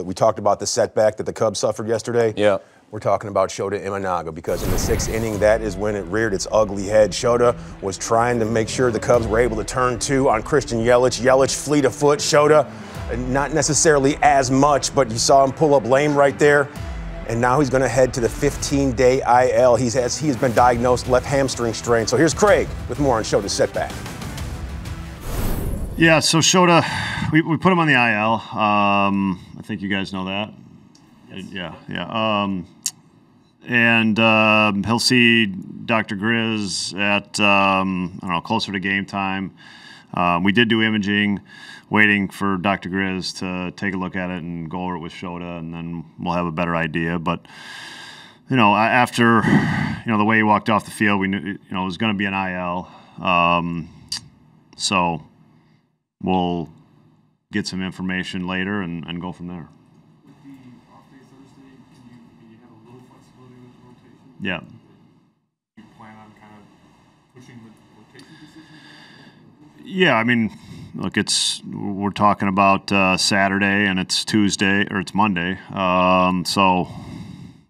We talked about the setback that the Cubs suffered yesterday. Yeah. We're talking about Shota Imanaga because in the 6th inning, that is when it reared its ugly head. Shota was trying to make sure the Cubs were able to turn 2 on Christian Yelich. Yelich fleet of foot. Shota, not necessarily as much, but you saw him pull up lame right there. And now he's going to head to the 15-day IL. He has been diagnosed left hamstring strain. So here's Craig with more on Shota's setback. Yeah, so Shota, we put him on the IL. I think you guys know that. Yes. Yeah. And he'll see Dr. Grizz at, I don't know, closer to game time. We did do imaging, waiting for Dr. Grizz to take a look at it and go over it with Shota, and then we'll have a better idea. But, after, the way he walked off the field, we knew, it was going to be an IL. So we'll get some information later and go from there. With the off day Thursday, can you have a little flexibility with the rotation? Yeah. Do you plan on kind of pushing the rotation decision? Yeah, look, we're talking about Saturday and it's Tuesday or it's Monday, so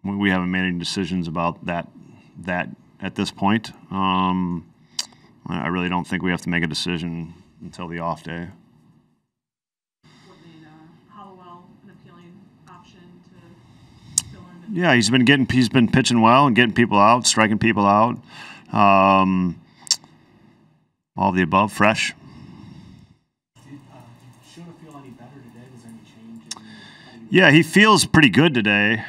we haven't made any decisions about that at this point. I really don't think we have to make a decision until the off day. What made Hollowell an appealing option to fill in? Yeah, he's been pitching well and getting people out, striking people out. All the above, fresh. Did Shota feel any better today? Was there any change? Yeah, he feels pretty good today.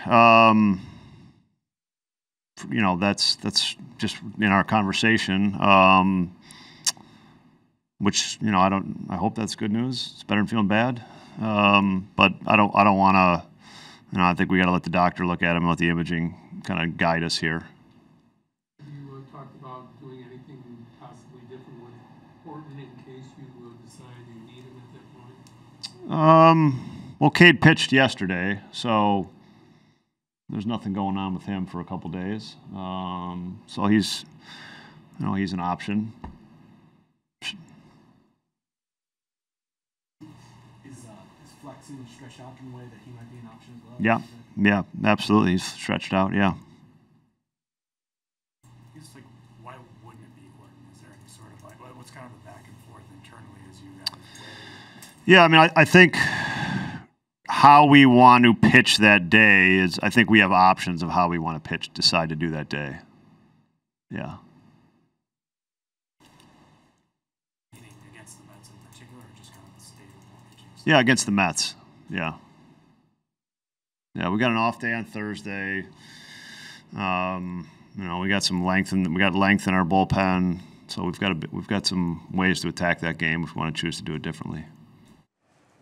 That's just in our conversation. Which I hope that's good news. It's better than feeling bad. But I don't want to. I think we got to let the doctor look at him and let the imaging kind of guide us here. You talked about doing anything possibly different with Horton in case you decide you need him at that point? Well, Cade pitched yesterday, so there's nothing going on with him for a couple days. So he's an option. Is flexing stretched out in a way that he might be an option as well? Yeah, absolutely. He's stretched out, yeah. It's like, why wouldn't it be Horton? Is there any sort of what's kind of the back and forth internally as you guys play? Yeah, I think how we want to pitch that day is, I think we have options of how we want to decide to do that day. Yeah. Against the Mets in particular, or just kind of the state of pitching? Yeah, against the Mets. Yeah. Yeah, we got an off day on Thursday. We got some length in our bullpen, so we've got some ways to attack that game if we want to choose to do it differently.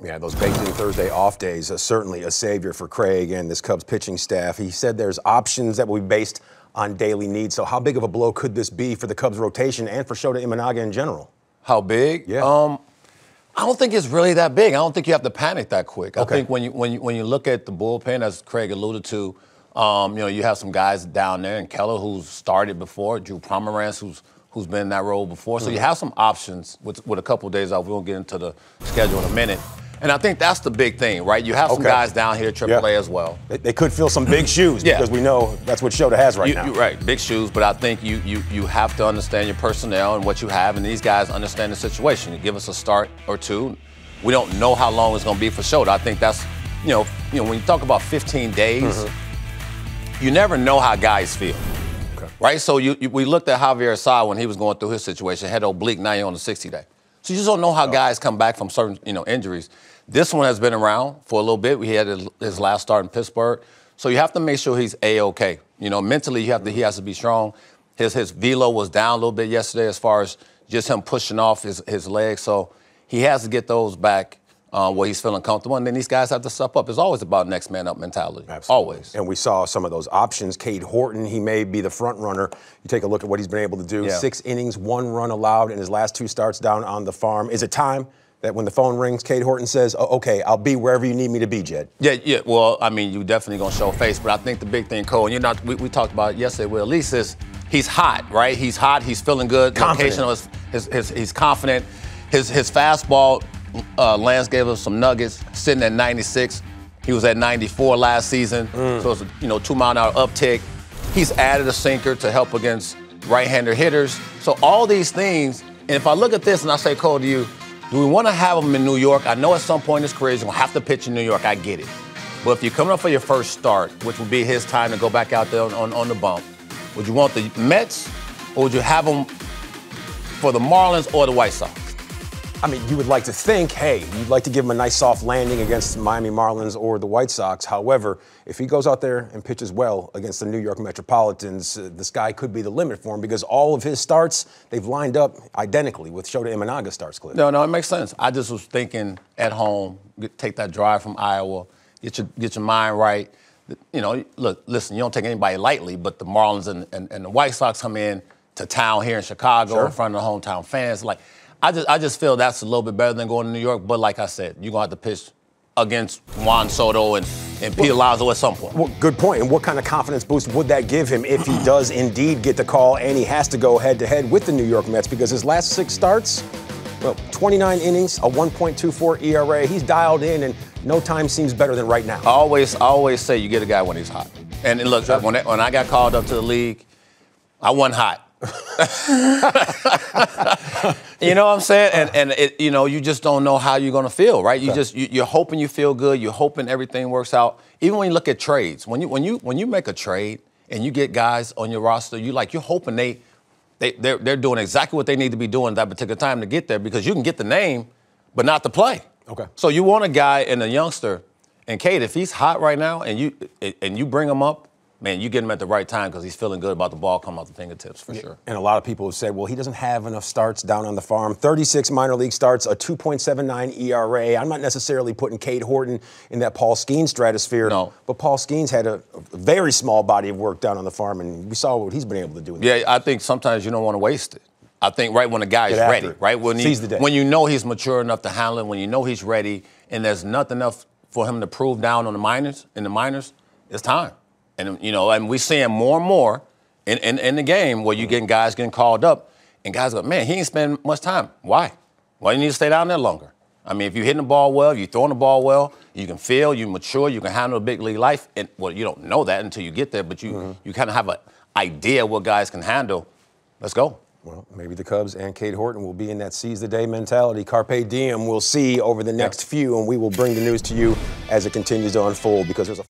Yeah, those baked-in Thursday off days are certainly a savior for Craig and this Cubs pitching staff. He said there's options that will be based on daily needs. So how big of a blow could this be for the Cubs rotation and for Shota Imanaga in general? How big? Yeah. I don't think it's really that big. I don't think you have to panic that quick. Okay. I think when you look at the bullpen, as Craig alluded to, you have some guys down there, and Keller, who's started before, Drew Pomeranz, who's been in that role before. So you have some options with a couple of days off. We won't get into the schedule in a minute. And I think that's the big thing, right? You have some guys down here at AAA as well. They could fill some big shoes because we know that's what Shota has right now. You're right, big shoes, but I think you have to understand your personnel and what you have, and these guys understand the situation. You give us a start or two. We don't know how long it's going to be for Shota. I think that's, when you talk about 15 days, you never know how guys feel. Okay. Right? So we looked at Javier Assad when he was going through his situation, had oblique, now you're on the 60-day. So you just don't know how guys come back from certain, injuries. This one has been around for a little bit. We had his last start in Pittsburgh. So you have to make sure he's A-OK. Mentally he has to be strong. His velo was down a little bit yesterday as far as just him pushing off his legs. So he has to get those back where he's feeling comfortable. And then these guys have to step up. It's always about next man up mentality. Absolutely. Always. And we saw some of those options. Cade Horton, he may be the front runner. You take a look at what he's been able to do. Yeah. 6 innings, 1 run allowed in his last 2 starts down on the farm. Is it time that when the phone rings, Cade Horton says, oh, okay, I'll be wherever you need me to be, Jed? Yeah. Well, you definitely going to show face. But I think the big thing, Cole, and we talked about it yesterday, well, at least he's hot, right? He's hot. He's feeling good. Confident. He's confident. His fastball, Lance gave us some nuggets, sitting at 96. He was at 94 last season, so it's a 2-mile-an-hour uptick. He's added a sinker to help against right-hander hitters. So all these things, and if I look at this and I say, Cole, to you, do we want to have him in New York? I know at some point in his career he's going to have to pitch in New York. I get it. But if you're coming up for your first start, which would be his time to go back out there on the bump, would you want the Mets or would you have him for the Marlins or the White Sox? I mean, you would like to think, hey, you'd like to give him a nice soft landing against the Miami Marlins or the White Sox. However, if he goes out there and pitches well against the New York Metropolitans, the sky could be the limit for him because all of his starts, they've lined up identically with Shota Imanaga starts, Cliff. No, it makes sense. I just was thinking at home, take that drive from Iowa, get your mind right. Look, listen, you don't take anybody lightly, but the Marlins and the White Sox come in to town here in Chicago in front of the hometown fans. Like, I just feel that's a little bit better than going to New York. But like I said, you're going to have to pitch against Juan Soto and Pete Alonso at some point. Well, good point. And what kind of confidence boost would that give him if he does indeed get the call and he has to go head-to-head with the New York Mets? Because his last 6 starts, 29 innings, a 1.24 ERA. He's dialed in, and no time seems better than right now. I always say you get a guy when he's hot. And look, when I got called up to the league, I wasn't hot. You know what I'm saying? And you just don't know how you're gonna feel, right? You're hoping you feel good. You're hoping everything works out. Even when you look at trades, when you make a trade and you get guys on your roster, you're hoping they're doing exactly what they need to be doing at that particular time to get there, because you can get the name, but not the play. Okay. So you want a guy and a youngster, and Kate, if he's hot right now and you bring him up, man, you get him at the right time because he's feeling good about the ball coming off the fingertips, for sure. And a lot of people have said, well, he doesn't have enough starts down on the farm. 36 minor league starts, a 2.79 ERA. I'm not necessarily putting Cade Horton in that Paul Skeens stratosphere. No. But Paul Skeens had a very small body of work down on the farm, and we saw what he's been able to do. Yeah, I think sometimes you don't want to waste it. I think right when the guy is ready, right? Seize the day. When you know he's mature enough to handle it, when you know he's ready, and there's nothing else for him to prove down on the minors, it's time. And, and we're seeing more and more in the game where you're getting guys getting called up, and guys go, man, he ain't spend much time. Why? Why do you need to stay down there longer? I mean, if you're hitting the ball well, if you're throwing the ball well, you can feel, you mature, you can handle a big league life. And, well, you don't know that until you get there, but you kind of have an idea what guys can handle. Let's go. Well, maybe the Cubs and Cade Horton will be in that seize the day mentality. Carpe diem, we'll see over the next few, and we will bring the news to you as it continues to unfold, because there's a